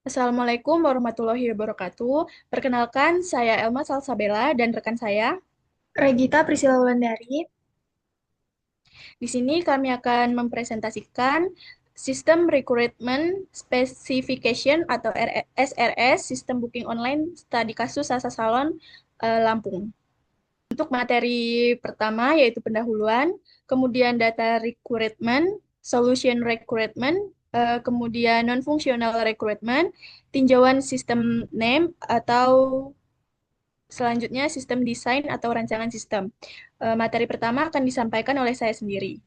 Assalamualaikum warahmatullahi wabarakatuh. Perkenalkan, saya Elma Salsabella dan rekan saya. Regita Priscilla Wulandari. Di sini kami akan mempresentasikan Sistem Recruitment Specification atau SRS, Sistem Booking Online Studi Kasus Sasa Salon Lampung. Untuk materi pertama yaitu pendahuluan, kemudian data recruitment, solution recruitment, kemudian non-functional recruitment, tinjauan sistem name atau selanjutnya sistem desain atau rancangan sistem. Materi pertama akan disampaikan oleh saya sendiri.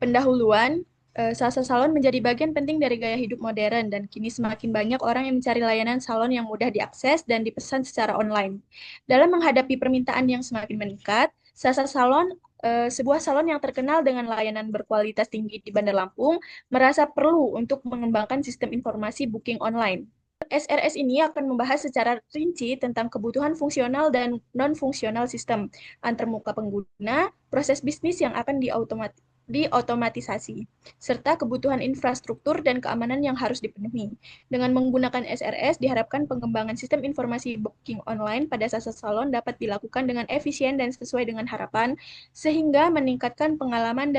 Pendahuluan, salsa salon menjadi bagian penting dari gaya hidup modern dan kini semakin banyak orang yang mencari layanan salon yang mudah diakses dan dipesan secara online. Dalam menghadapi permintaan yang semakin meningkat, salsa salon, sebuah salon yang terkenal dengan layanan berkualitas tinggi di Bandar Lampung, merasa perlu untuk mengembangkan sistem informasi booking online. SRS ini akan membahas secara rinci tentang kebutuhan fungsional dan non-fungsional sistem, antarmuka pengguna, proses bisnis yang akan diotomatisasi, serta kebutuhan infrastruktur dan keamanan yang harus dipenuhi. Dengan menggunakan SRS, diharapkan pengembangan sistem informasi booking online pada jasa salon dapat dilakukan dengan efisien dan sesuai dengan harapan, sehingga meningkatkan pengalaman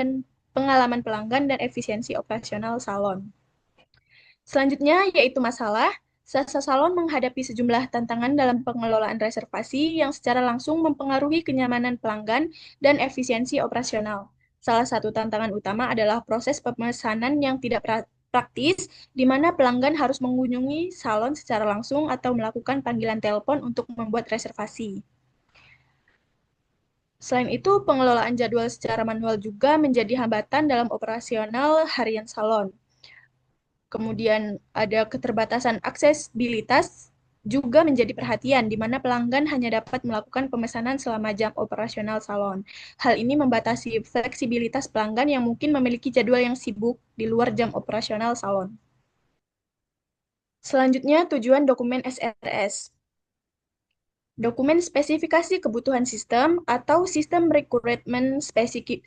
pelanggan dan efisiensi operasional salon. Selanjutnya yaitu masalah, Sasa Salon menghadapi sejumlah tantangan dalam pengelolaan reservasi yang secara langsung mempengaruhi kenyamanan pelanggan dan efisiensi operasional. Salah satu tantangan utama adalah proses pemesanan yang tidak praktis, di mana pelanggan harus mengunjungi salon secara langsung atau melakukan panggilan telepon untuk membuat reservasi. Selain itu, pengelolaan jadwal secara manual juga menjadi hambatan dalam operasional harian salon. Kemudian ada keterbatasan aksesibilitas juga menjadi perhatian, di mana pelanggan hanya dapat melakukan pemesanan selama jam operasional salon. Hal ini membatasi fleksibilitas pelanggan yang mungkin memiliki jadwal yang sibuk di luar jam operasional salon. Selanjutnya, tujuan dokumen SRS. Dokumen spesifikasi kebutuhan sistem atau System Requirement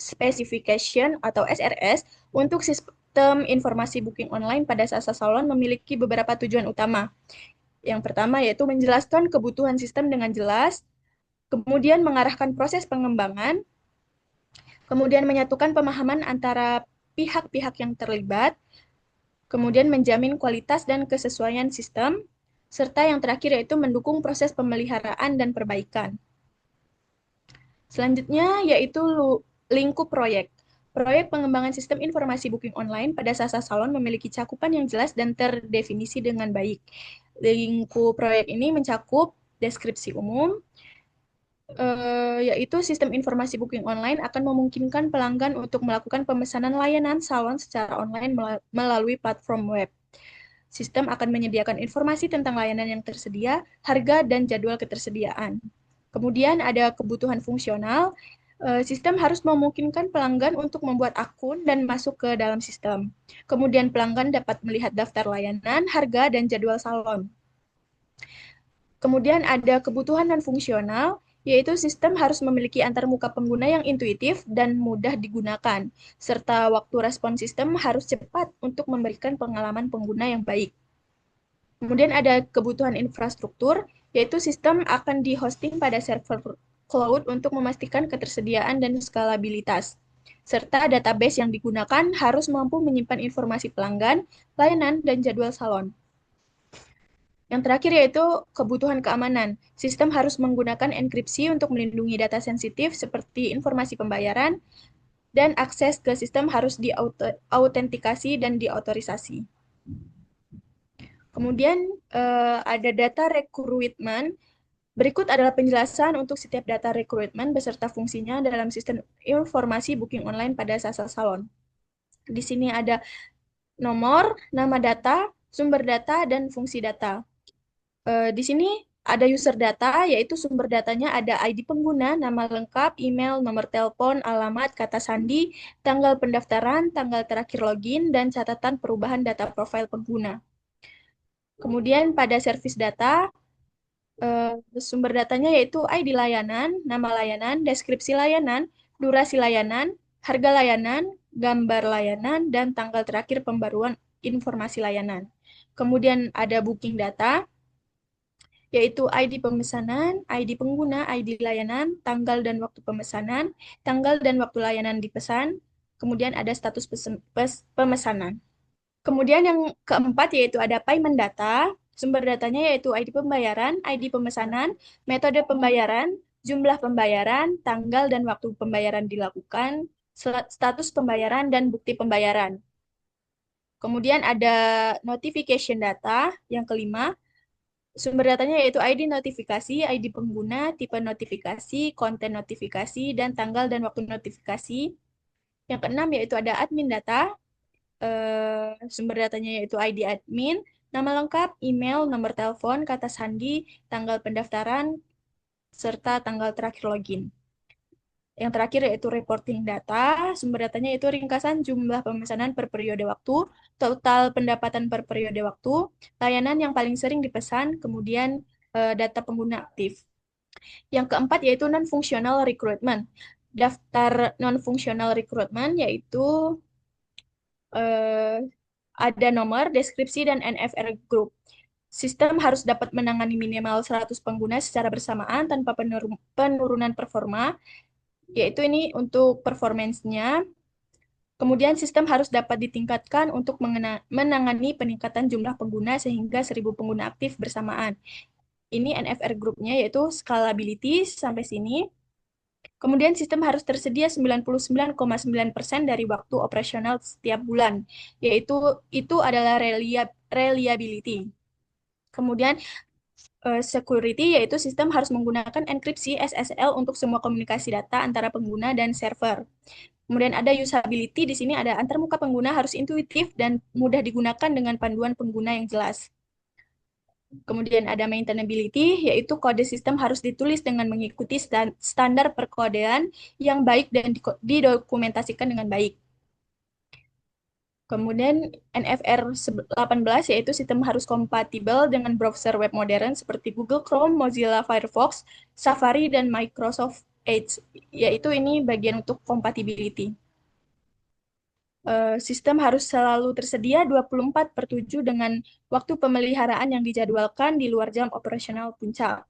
Specification atau SRS untuk sistem informasi booking online pada jasa salon memiliki beberapa tujuan utama. Yang pertama yaitu menjelaskan kebutuhan sistem dengan jelas, kemudian mengarahkan proses pengembangan, kemudian menyatukan pemahaman antara pihak-pihak yang terlibat, kemudian menjamin kualitas dan kesesuaian sistem, serta yang terakhir yaitu mendukung proses pemeliharaan dan perbaikan. Selanjutnya yaitu lingkup proyek. Proyek pengembangan sistem informasi booking online pada Sasa Salon memiliki cakupan yang jelas dan terdefinisi dengan baik. Lingkup proyek ini mencakup deskripsi umum, yaitu sistem informasi booking online akan memungkinkan pelanggan untuk melakukan pemesanan layanan salon secara online melalui platform web. Sistem akan menyediakan informasi tentang layanan yang tersedia, harga, dan jadwal ketersediaan. Kemudian ada kebutuhan fungsional. Sistem harus memungkinkan pelanggan untuk membuat akun dan masuk ke dalam sistem. Kemudian pelanggan dapat melihat daftar layanan, harga, dan jadwal salon. Kemudian ada kebutuhan non-fungsional, yaitu sistem harus memiliki antarmuka pengguna yang intuitif dan mudah digunakan, serta waktu respon sistem harus cepat untuk memberikan pengalaman pengguna yang baik. Kemudian ada kebutuhan infrastruktur, yaitu sistem akan di-hosting pada server cloud untuk memastikan ketersediaan dan skalabilitas. Serta database yang digunakan harus mampu menyimpan informasi pelanggan, layanan, dan jadwal salon. Yang terakhir yaitu kebutuhan keamanan. Sistem harus menggunakan enkripsi untuk melindungi data sensitif seperti informasi pembayaran, dan akses ke sistem harus diautentikasi dan diautorisasi. Kemudian ada data rekrutmen. Berikut adalah penjelasan untuk setiap data rekrutmen beserta fungsinya dalam sistem informasi booking online pada Sasa Salon. Di sini ada nomor, nama data, sumber data, dan fungsi data. Di sini ada user data, yaitu sumber datanya ada ID pengguna, nama lengkap, email, nomor telepon, alamat, kata sandi, tanggal pendaftaran, tanggal terakhir login, dan catatan perubahan data profil pengguna. Kemudian pada service data, sumber datanya yaitu ID layanan, nama layanan, deskripsi layanan, durasi layanan, harga layanan, gambar layanan, dan tanggal terakhir pembaruan informasi layanan. Kemudian ada booking data, yaitu ID pemesanan, ID pengguna, ID layanan, tanggal dan waktu pemesanan, tanggal dan waktu layanan dipesan, kemudian ada status pemesanan. Kemudian yang keempat yaitu ada payment data, sumber datanya yaitu ID pembayaran, ID pemesanan, metode pembayaran, jumlah pembayaran, tanggal dan waktu pembayaran dilakukan, status pembayaran, dan bukti pembayaran. Kemudian ada notification data, yang kelima, sumber datanya yaitu ID notifikasi, ID pengguna, tipe notifikasi, konten notifikasi, dan tanggal dan waktu notifikasi. Yang keenam yaitu ada admin data, sumber datanya yaitu ID admin, nama lengkap, email, nomor telepon, kata sandi, tanggal pendaftaran, serta tanggal terakhir login. Yang terakhir yaitu reporting data, sumber datanya yaitu ringkasan jumlah pemesanan per periode waktu, total pendapatan per periode waktu, layanan yang paling sering dipesan, kemudian data pengguna aktif. Yang keempat yaitu non-functional recruitment. Daftar non-functional recruitment yaitu eh, ada nomor, deskripsi, dan NFR group. Sistem harus dapat menangani minimal 100 pengguna secara bersamaan tanpa penurunan performa, yaitu ini untuk performance-nya. Kemudian sistem harus dapat ditingkatkan untuk menangani peningkatan jumlah pengguna sehingga 1.000 pengguna aktif bersamaan. Ini NFR group-nya yaitu scalability sampai sini. Kemudian sistem harus tersedia 99,9% dari waktu operasional setiap bulan, yaitu itu adalah reliability. Kemudian security, yaitu sistem harus menggunakan enkripsi SSL untuk semua komunikasi data antara pengguna dan server. Kemudian ada usability, di sini ada antarmuka pengguna harus intuitif dan mudah digunakan dengan panduan pengguna yang jelas. Kemudian ada maintainability, yaitu kode sistem harus ditulis dengan mengikuti standar perkodean yang baik dan didokumentasikan dengan baik. Kemudian NFR 18 yaitu sistem harus kompatibel dengan browser web modern seperti Google Chrome, Mozilla Firefox, Safari, dan Microsoft Edge, yaitu ini bagian untuk compatibility. Sistem harus selalu tersedia 24/7 dengan waktu pemeliharaan yang dijadwalkan di luar jam operasional puncak.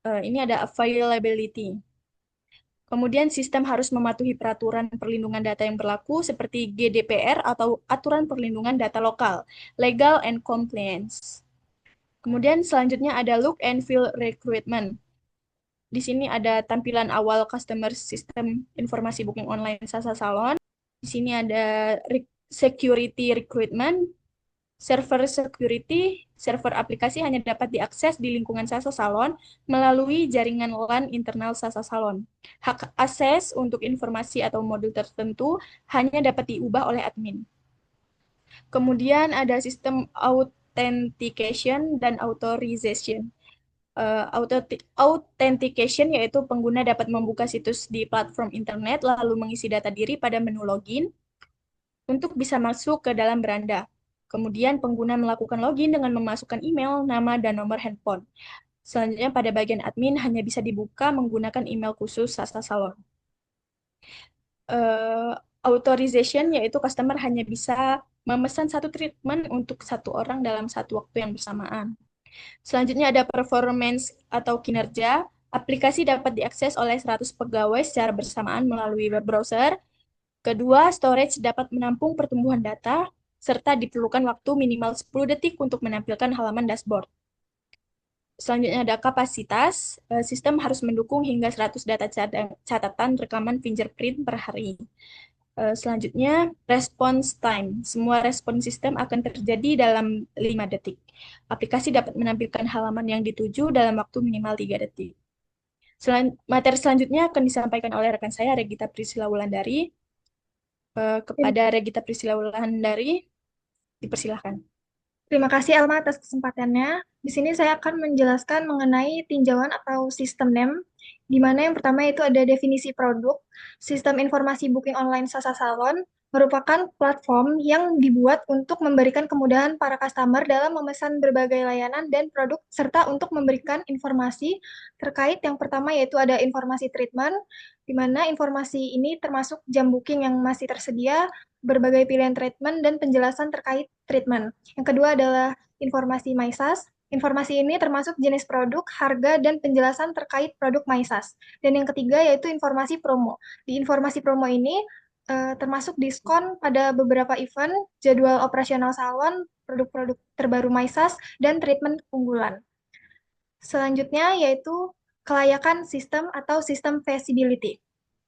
Ini ada availability. Kemudian sistem harus mematuhi peraturan perlindungan data yang berlaku seperti GDPR atau aturan perlindungan data lokal, legal and compliance. Kemudian selanjutnya ada look and feel recruitment. Di sini ada tampilan awal customer system informasi booking online Sasa Salon. Di sini ada security recruitment, server security, server aplikasi hanya dapat diakses di lingkungan Sasa Salon melalui jaringan LAN internal Sasa Salon. Hak akses untuk informasi atau modul tertentu hanya dapat diubah oleh admin. Kemudian ada sistem authentication dan authorization. Authentication yaitu pengguna dapat membuka situs di platform internet lalu mengisi data diri pada menu login untuk bisa masuk ke dalam beranda. Kemudian pengguna melakukan login dengan memasukkan email, nama, dan nomor handphone. Selanjutnya pada bagian admin hanya bisa dibuka menggunakan email khusus Sasa Salon. Authorization yaitu customer hanya bisa memesan satu treatment untuk satu orang dalam satu waktu yang bersamaan. Selanjutnya ada performance atau kinerja. Aplikasi dapat diakses oleh 100 pegawai secara bersamaan melalui web browser. Kedua, storage dapat menampung pertumbuhan data, serta diperlukan waktu minimal 10 detik untuk menampilkan halaman dashboard. Selanjutnya ada kapasitas. Sistem harus mendukung hingga 100 data catatan rekaman fingerprint per hari. Selanjutnya, response time. Semua respon sistem akan terjadi dalam 5 detik. Aplikasi dapat menampilkan halaman yang dituju dalam waktu minimal 3 detik. Materi selanjutnya akan disampaikan oleh rekan saya, Regita Priscilla Wulandari. Kepada Regita Priscilla Wulandari, dipersilahkan. Terima kasih Alma atas kesempatannya. Di sini saya akan menjelaskan mengenai tinjauan atau sistem NEM, di mana yang pertama itu ada definisi produk, sistem informasi booking online Sasa Salon, merupakan platform yang dibuat untuk memberikan kemudahan para customer dalam memesan berbagai layanan dan produk, serta untuk memberikan informasi terkait yang pertama yaitu ada informasi treatment, di mana informasi ini termasuk jam booking yang masih tersedia, berbagai pilihan treatment, dan penjelasan terkait treatment. Yang kedua adalah informasi MySAS. Informasi ini termasuk jenis produk, harga, dan penjelasan terkait produk MySAS. Dan yang ketiga yaitu informasi promo. Di informasi promo ini termasuk diskon pada beberapa event, jadwal operasional salon, produk-produk terbaru MySAS, dan treatment unggulan. Selanjutnya yaitu kelayakan sistem atau sistem feasibility.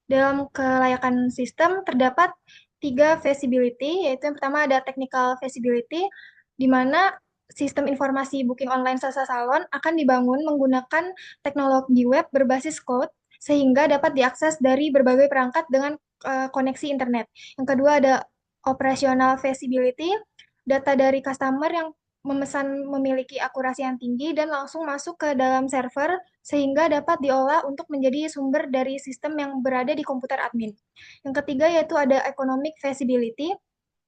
Dalam kelayakan sistem terdapat tiga feasibility, yaitu yang pertama ada technical feasibility, di mana sistem informasi booking online Sasa Salon akan dibangun menggunakan teknologi web berbasis cloud, sehingga dapat diakses dari berbagai perangkat dengan koneksi internet. Yang kedua ada operational feasibility, data dari customer yang memesan memiliki akurasi yang tinggi dan langsung masuk ke dalam server sehingga dapat diolah untuk menjadi sumber dari sistem yang berada di komputer admin. Yang ketiga yaitu ada economic feasibility,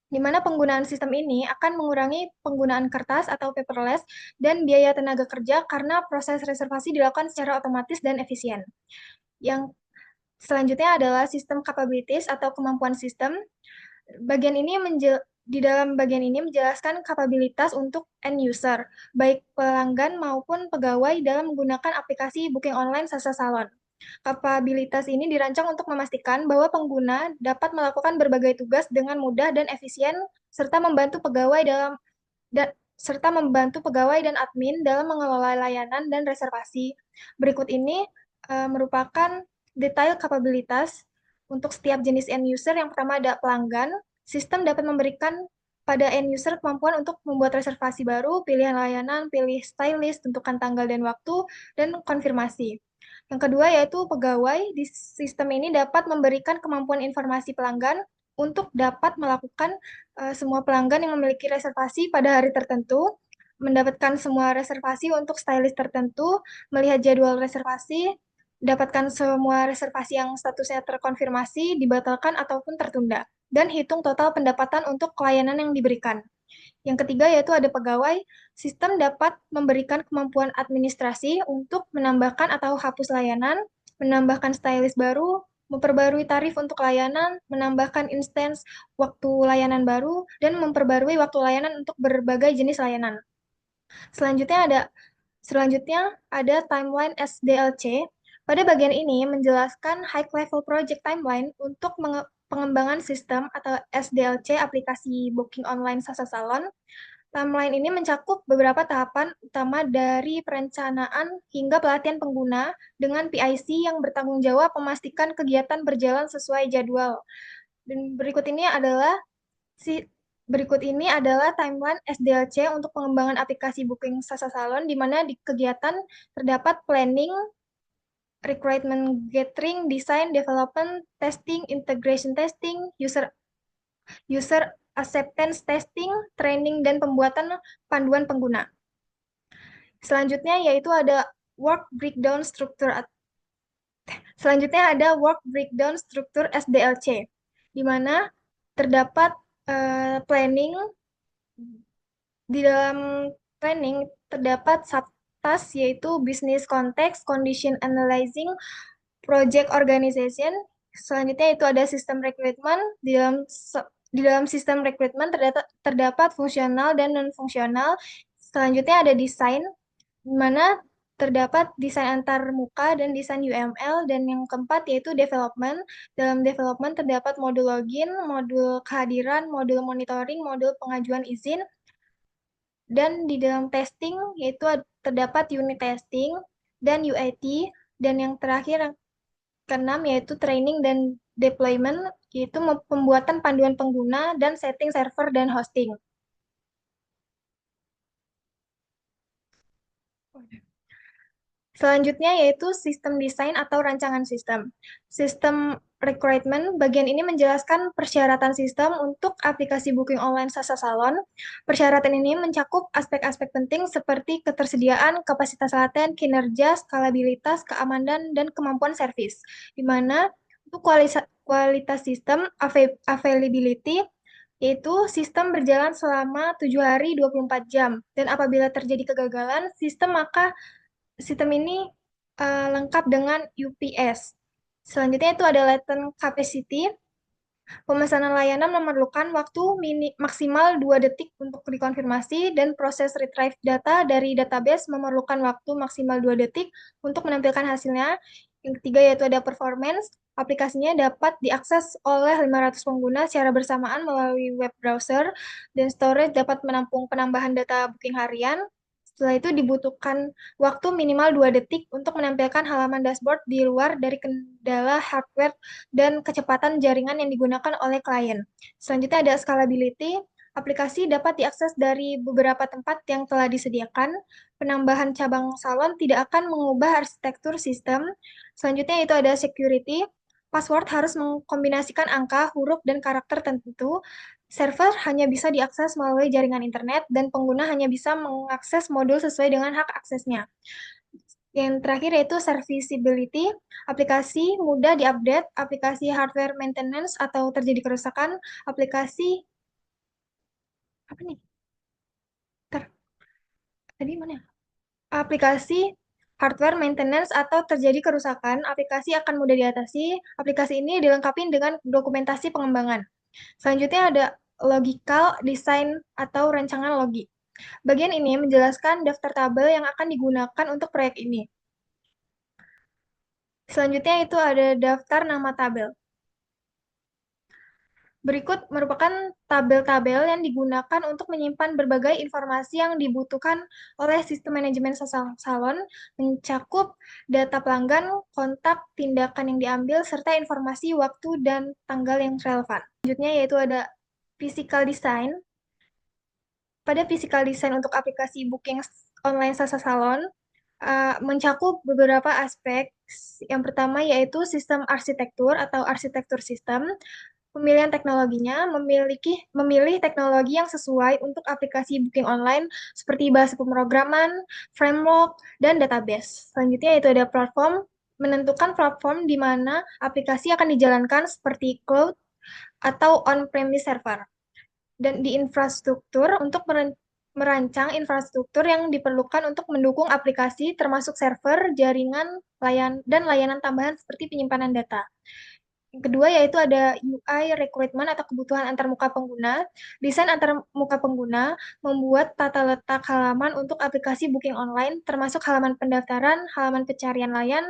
di mana penggunaan sistem ini akan mengurangi penggunaan kertas atau paperless dan biaya tenaga kerja karena proses reservasi dilakukan secara otomatis dan efisien. Yang selanjutnya adalah sistem capabilities atau kemampuan sistem. Bagian ini di dalam bagian ini menjelaskan kapabilitas untuk end user, baik pelanggan maupun pegawai dalam menggunakan aplikasi booking online Sasa Salon. Kapabilitas ini dirancang untuk memastikan bahwa pengguna dapat melakukan berbagai tugas dengan mudah dan efisien, serta membantu pegawai dan admin dalam mengelola layanan dan reservasi. Berikut ini merupakan detail kapabilitas untuk setiap jenis end user. Yang pertama ada pelanggan. Sistem dapat memberikan pada end user kemampuan untuk membuat reservasi baru, pilihan layanan, pilih stylist, tentukan tanggal dan waktu, dan konfirmasi. Yang kedua yaitu pegawai. Di sistem ini dapat memberikan kemampuan informasi pelanggan untuk dapat melakukan semua pelanggan yang memiliki reservasi pada hari tertentu, mendapatkan semua reservasi untuk stylist tertentu, melihat jadwal reservasi, dapatkan semua reservasi yang statusnya terkonfirmasi, dibatalkan ataupun tertunda, dan hitung total pendapatan untuk pelayanan yang diberikan. Yang ketiga yaitu ada pegawai. Sistem dapat memberikan kemampuan administrasi untuk menambahkan atau hapus layanan, menambahkan stylist baru, memperbarui tarif untuk layanan, menambahkan instance waktu layanan baru, dan memperbarui waktu layanan untuk berbagai jenis layanan. Selanjutnya ada timeline SDLC. Pada bagian ini menjelaskan high level project timeline untuk pengembangan sistem atau SDLC aplikasi booking online Sasa Salon. Timeline ini mencakup beberapa tahapan utama dari perencanaan hingga pelatihan pengguna dengan PIC yang bertanggung jawab memastikan kegiatan berjalan sesuai jadwal. Dan berikut ini adalah timeline SDLC untuk pengembangan aplikasi booking Sasa Salon, di mana di kegiatan terdapat planning, recruitment gathering, design, development, testing, integration testing, user acceptance testing, training, dan pembuatan panduan pengguna. Selanjutnya yaitu ada work breakdown struktur. Selanjutnya ada work breakdown struktur SDLC, di mana terdapat planning. Di dalam planning terdapat subtask yaitu business context, condition analyzing, project organization. Selanjutnya itu ada sistem rekrutmen. Di dalam sistem rekrutmen terdapat fungsional dan non-fungsional. Selanjutnya ada desain, di mana terdapat desain antar muka dan desain UML. Dan yang keempat yaitu development. Dalam development terdapat modul login, modul kehadiran, modul monitoring, modul pengajuan izin. Dan di dalam testing yaitu terdapat unit testing dan UAT. Dan yang terakhir yang keenam yaitu training dan deployment, yaitu pembuatan panduan pengguna dan setting server dan hosting. Selanjutnya yaitu sistem desain atau rancangan sistem. Sistem recruitment, bagian ini menjelaskan persyaratan sistem untuk aplikasi booking online Sasa Salon. Persyaratan ini mencakup aspek-aspek penting seperti ketersediaan, kapasitas laten, kinerja, skalabilitas, keamanan, dan kemampuan servis. Di mana Untuk kualitas sistem availability, yaitu sistem berjalan selama 7 hari 24 jam. Dan apabila terjadi kegagalan sistem, maka sistem ini lengkap dengan UPS. Selanjutnya itu ada latent capacity. Pemesanan layanan memerlukan waktu maksimal 2 detik untuk dikonfirmasi dan proses retrieve data dari database memerlukan waktu maksimal 2 detik untuk menampilkan hasilnya. Yang ketiga yaitu ada performance. Aplikasinya dapat diakses oleh 500 pengguna secara bersamaan melalui web browser dan storage dapat menampung penambahan data booking harian. Setelah itu dibutuhkan waktu minimal 2 detik untuk menampilkan halaman dashboard di luar dari kendala hardware dan kecepatan jaringan yang digunakan oleh klien. Selanjutnya ada scalability. Aplikasi dapat diakses dari beberapa tempat yang telah disediakan. Penambahan cabang salon tidak akan mengubah arsitektur sistem. Selanjutnya itu ada security. Password harus mengkombinasikan angka, huruf, dan karakter tertentu. Server hanya bisa diakses melalui jaringan internet, dan pengguna hanya bisa mengakses modul sesuai dengan hak aksesnya. Yang terakhir yaitu serviceability. Aplikasi mudah diupdate, aplikasi hardware maintenance atau terjadi kerusakan, aplikasi apa nih? Ter, tadi mana ya? Aplikasi hardware maintenance atau terjadi kerusakan, aplikasi akan mudah diatasi. Aplikasi ini dilengkapi dengan dokumentasi pengembangan. Selanjutnya ada logical design atau rancangan logi. Bagian ini menjelaskan daftar tabel yang akan digunakan untuk proyek ini. Selanjutnya itu ada daftar nama tabel. Berikut merupakan tabel-tabel yang digunakan untuk menyimpan berbagai informasi yang dibutuhkan oleh sistem manajemen salon, mencakup data pelanggan, kontak, tindakan yang diambil, serta informasi waktu dan tanggal yang relevan. Selanjutnya yaitu ada physical design. Pada physical design untuk aplikasi booking online Sasa Salon, mencakup beberapa aspek. Yang pertama yaitu sistem arsitektur atau arsitektur sistem. Pemilihan teknologinya memilih teknologi yang sesuai untuk aplikasi booking online seperti bahasa pemrograman, framework, dan database. Selanjutnya yaitu ada platform, menentukan platform di mana aplikasi akan dijalankan seperti cloud atau on-premise server. Dan di infrastruktur untuk merancang infrastruktur yang diperlukan untuk mendukung aplikasi termasuk server, jaringan, dan layanan tambahan seperti penyimpanan data. Yang kedua yaitu ada UI recruitment atau kebutuhan antarmuka pengguna. Desain antarmuka pengguna membuat tata letak halaman untuk aplikasi booking online termasuk halaman pendaftaran, halaman pencarian layan,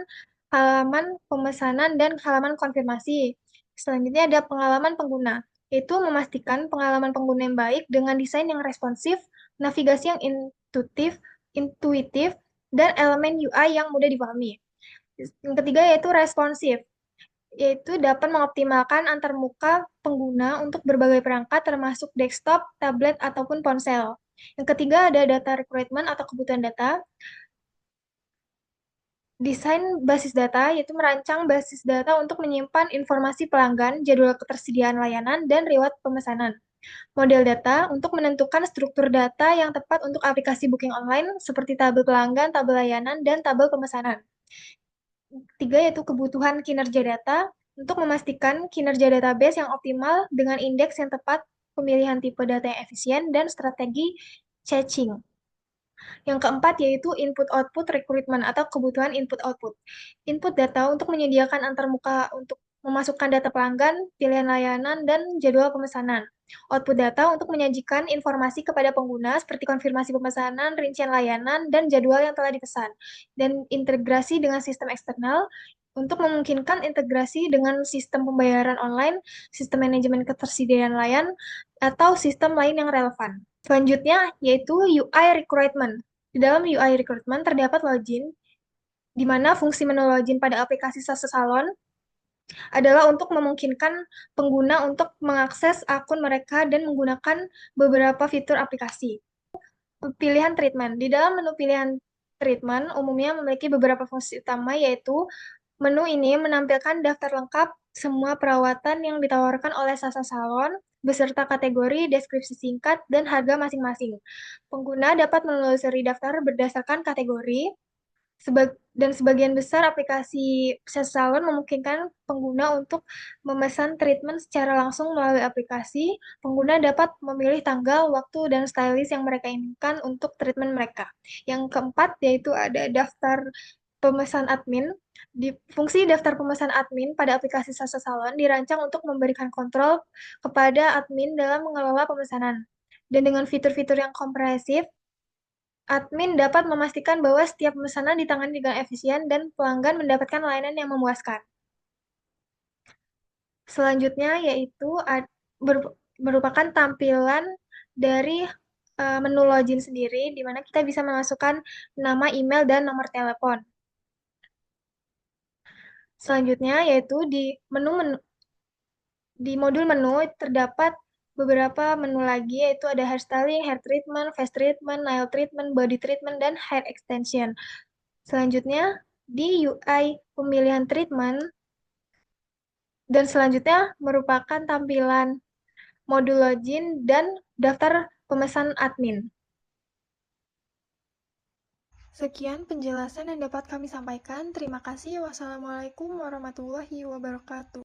halaman pemesanan, dan halaman konfirmasi. Selanjutnya ada pengalaman pengguna, yaitu memastikan pengalaman pengguna yang baik dengan desain yang responsif, navigasi yang intuitif, dan elemen UI yang mudah dipahami. Yang ketiga yaitu responsif, yaitu dapat mengoptimalkan antarmuka pengguna untuk berbagai perangkat termasuk desktop, tablet, ataupun ponsel. Yang ketiga ada data recruitment atau kebutuhan data. Desain basis data yaitu merancang basis data untuk menyimpan informasi pelanggan, jadwal ketersediaan layanan, dan riwayat pemesanan. Model data untuk menentukan struktur data yang tepat untuk aplikasi booking online seperti tabel pelanggan, tabel layanan, dan tabel pemesanan. Tiga yaitu kebutuhan kinerja data untuk memastikan kinerja database yang optimal dengan indeks yang tepat, pemilihan tipe data yang efisien, dan strategi caching. Yang keempat yaitu input-output recruitment atau kebutuhan input-output. Input data untuk menyediakan antarmuka untuk memasukkan data pelanggan, pilihan layanan, dan jadwal pemesanan. Output data untuk menyajikan informasi kepada pengguna seperti konfirmasi pemesanan, rincian layanan, dan jadwal yang telah dipesan. Dan integrasi dengan sistem eksternal untuk memungkinkan integrasi dengan sistem pembayaran online, sistem manajemen ketersediaan layan, atau sistem lain yang relevan. Selanjutnya yaitu UI recruitment. Di dalam UI recruitment terdapat login, di mana fungsi menu login pada aplikasi Sasa Salon adalah untuk memungkinkan pengguna untuk mengakses akun mereka dan menggunakan beberapa fitur aplikasi. Pilihan treatment. Di dalam menu pilihan treatment umumnya memiliki beberapa fungsi utama, yaitu menu ini menampilkan daftar lengkap semua perawatan yang ditawarkan oleh Sasa Salon beserta kategori, deskripsi singkat, dan harga masing-masing. Pengguna dapat menelusuri daftar berdasarkan kategori, Dan sebagian besar aplikasi jasa salon memungkinkan pengguna untuk memesan treatment secara langsung melalui aplikasi. Pengguna dapat memilih tanggal, waktu, dan stylist yang mereka inginkan untuk treatment mereka. Yang keempat yaitu ada daftar pemesan admin. Fungsi daftar pemesan admin pada aplikasi Sasa Salon dirancang untuk memberikan kontrol kepada admin dalam mengelola pemesanan. Dan dengan fitur-fitur yang komprehensif, admin dapat memastikan bahwa setiap pemesanan ditangani dengan efisien dan pelanggan mendapatkan layanan yang memuaskan. Selanjutnya yaitu merupakan tampilan dari menu login sendiri, di mana kita bisa memasukkan nama, email, dan nomor telepon. Selanjutnya yaitu di modul menu terdapat beberapa menu lagi, yaitu ada hairstyling, hair treatment, face treatment, nail treatment, body treatment, dan hair extension. Selanjutnya, di UI pemilihan treatment, dan selanjutnya merupakan tampilan modul login dan daftar pemesan admin. Sekian penjelasan yang dapat kami sampaikan. Terima kasih. Wassalamualaikum warahmatullahi wabarakatuh.